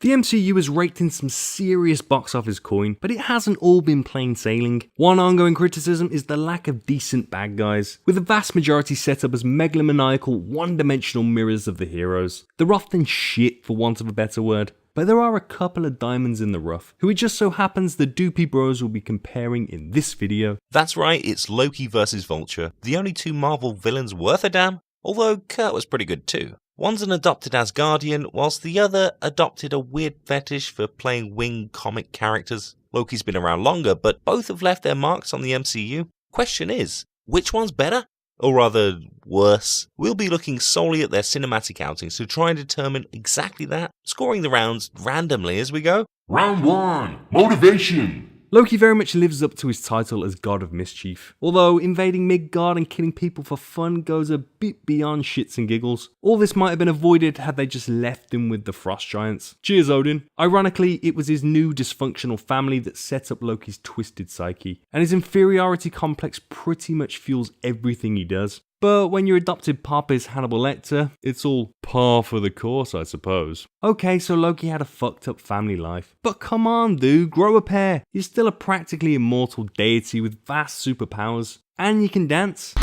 The MCU has raked in some serious box office coin, but it hasn't all been plain sailing. One ongoing criticism is the lack of decent bad guys, with the vast majority set up as megalomaniacal, one-dimensional mirrors of the heroes. They're often shit, for want of a better word. But there are a couple of diamonds in the rough, who it just so happens the Doopy Bros will be comparing in this video. That's right, it's Loki versus Vulture, the only two Marvel villains worth a damn, although Kurt was pretty good too. One's an adopted Asgardian, whilst the other adopted a weird fetish for playing winged comic characters. Loki's been around longer, but both have left their marks on the MCU. Question is, which one's better? Or rather, worse. We'll be looking solely at their cinematic outings to try and determine exactly that, scoring the rounds randomly as we go. Round 1, Motivation. Loki very much lives up to his title as God of Mischief, although invading Midgard and killing people for fun goes a bit beyond shits and giggles. All this might have been avoided had they just left him with the Frost Giants. Cheers, Odin. Ironically, it was his new dysfunctional family that set up Loki's twisted psyche, and his inferiority complex pretty much fuels everything he does. But when your adopted papa is Hannibal Lecter, it's all par for the course, I suppose. Okay, so Loki had a fucked up family life. But come on, dude, grow a pair. You're still a practically immortal deity with vast superpowers. And you can dance.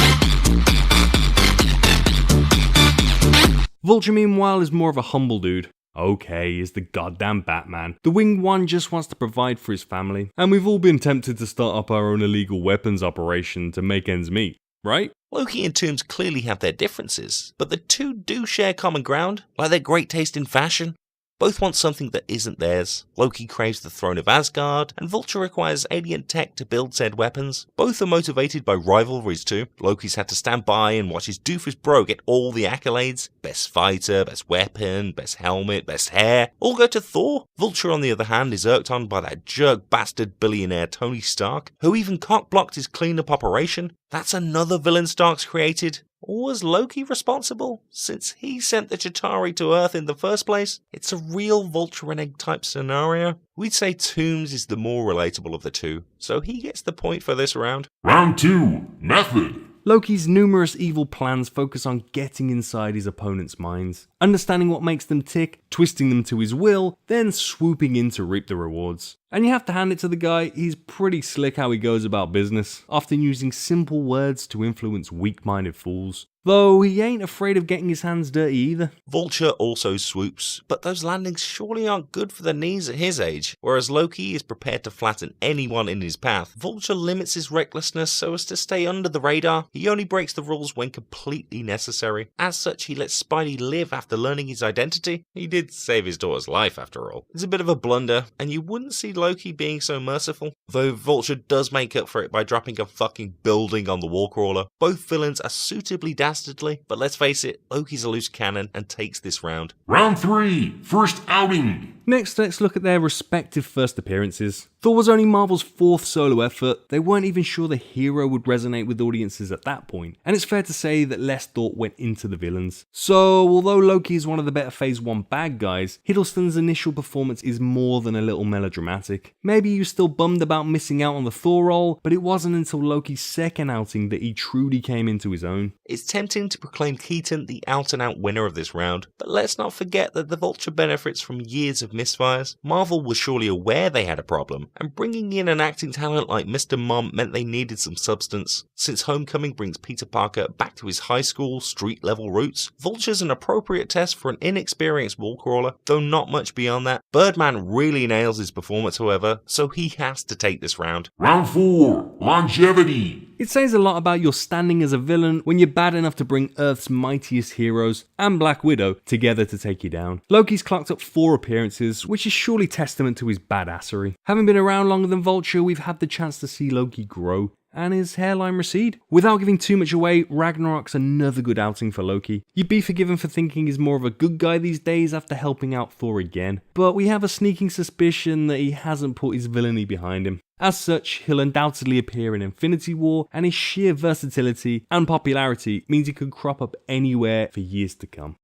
Vulture, meanwhile, is more of a humble dude. Okay, he's the goddamn Batman. The winged one just wants to provide for his family. And we've all been tempted to start up our own illegal weapons operation to make ends meet. Right? Loki and Tombs clearly have their differences, but the two do share common ground, like their great taste in fashion. Both want something that isn't theirs. Loki craves the throne of Asgard, and Vulture requires alien tech to build said weapons. Both are motivated by rivalries too. Loki's had to stand by and watch his doofus bro get all the accolades. Best fighter, best weapon, best helmet, best hair, all go to Thor. Vulture on the other hand is irked on by that jerk bastard billionaire Tony Stark, who even cock-blocked his cleanup operation. That's another villain Stark's created. Or was Loki responsible, since he sent the Chitauri to Earth in the first place? It's a real Vulture and Egg type scenario. We'd say Tombs is the more relatable of the two, so he gets the point for this round. Round 2, Method. Loki's numerous evil plans focus on getting inside his opponent's minds, understanding what makes them tick, twisting them to his will, then swooping in to reap the rewards. And you have to hand it to the guy, he's pretty slick how he goes about business, often using simple words to influence weak-minded fools. Though he ain't afraid of getting his hands dirty either. Vulture also swoops, but those landings surely aren't good for the knees at his age. Whereas Loki is prepared to flatten anyone in his path, Vulture limits his recklessness so as to stay under the radar. He only breaks the rules when completely necessary. As such, he lets Spidey live after learning his identity. He did save his daughter's life after all. It's a bit of a blunder, and you wouldn't see Loki being so merciful. Though Vulture does make up for it by dropping a fucking building on the wallcrawler. Both villains are suitably dastardly, but let's face it, Loki's a loose cannon and takes this round. Round 3, First Outing. Next, let's look at their respective first appearances. Thor was only Marvel's fourth solo effort. They weren't even sure the hero would resonate with audiences at that point, and it's fair to say that less thought went into the villains. So, although Loki is one of the better Phase 1 bad guys, Hiddleston's initial performance is more than a little melodramatic. Maybe you're still bummed about missing out on the Thor role, but it wasn't until Loki's second outing that he truly came into his own. It's tempting to proclaim Keaton the out-and-out winner of this round, but let's not forget that the Vulture benefits from years of misfires. Marvel was surely aware they had a problem, and bringing in an acting talent like Mr. Mom meant they needed some substance. Since Homecoming brings Peter Parker back to his high school, street-level roots, Vulture's an appropriate test for an inexperienced wallcrawler, though not much beyond that. Birdman really nails his performance, however, so he has to take this round. Round 4, Longevity. It says a lot about your standing as a villain when you're bad enough to bring Earth's mightiest heroes and Black Widow together to take you down. Loki's clocked up 4 appearances, which is surely testament to his badassery. Having been around longer than Vulture, we've had the chance to see Loki grow and his hairline recede. Without giving too much away, Ragnarok's another good outing for Loki. You'd be forgiven for thinking he's more of a good guy these days after helping out Thor again, but we have a sneaking suspicion that he hasn't put his villainy behind him. As such, he'll undoubtedly appear in Infinity War, and his sheer versatility and popularity means he could crop up anywhere for years to come.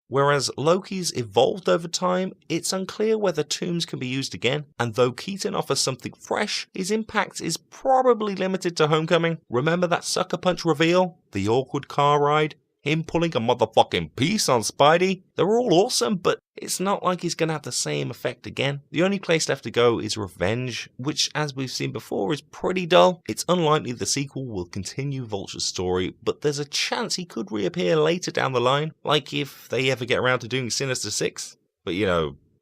Whereas Loki's evolved over time, it's unclear whether Tombs can be used again, and though Keaton offers something fresh, his impact is probably limited to Homecoming. Remember that sucker punch reveal? The awkward car ride? him pulling a motherfucking piece on Spidey. They're all awesome, but it's not like he's gonna have the same effect again. The only place left to go is Revenge, which, as we've seen before, is pretty dull. It's unlikely the sequel will continue Vulture's story, but there's a chance he could reappear later down the line, like if they ever get around to doing Sinister Six. But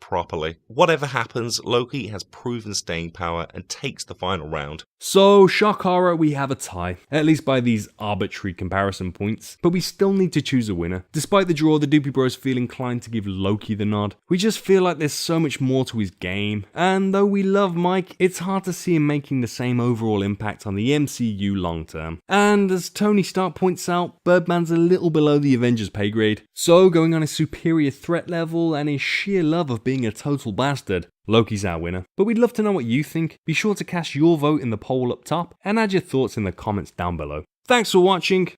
properly. Whatever happens, Loki has proven staying power and takes the final round. So, shock horror, we have a tie, at least by these arbitrary comparison points, but we still need to choose a winner. Despite the draw, the Doopy Bros feel inclined to give Loki the nod. We just feel like there's so much more to his game, and though we love Mike, it's hard to see him making the same overall impact on the MCU long term. And as Tony Stark points out, Birdman's a little below the Avengers pay grade. So, going on his superior threat level and his sheer love of being a total bastard, Loki's our winner. But we'd love to know what you think. Be sure to cast your vote in the poll up top and add your thoughts in the comments down below. Thanks for watching.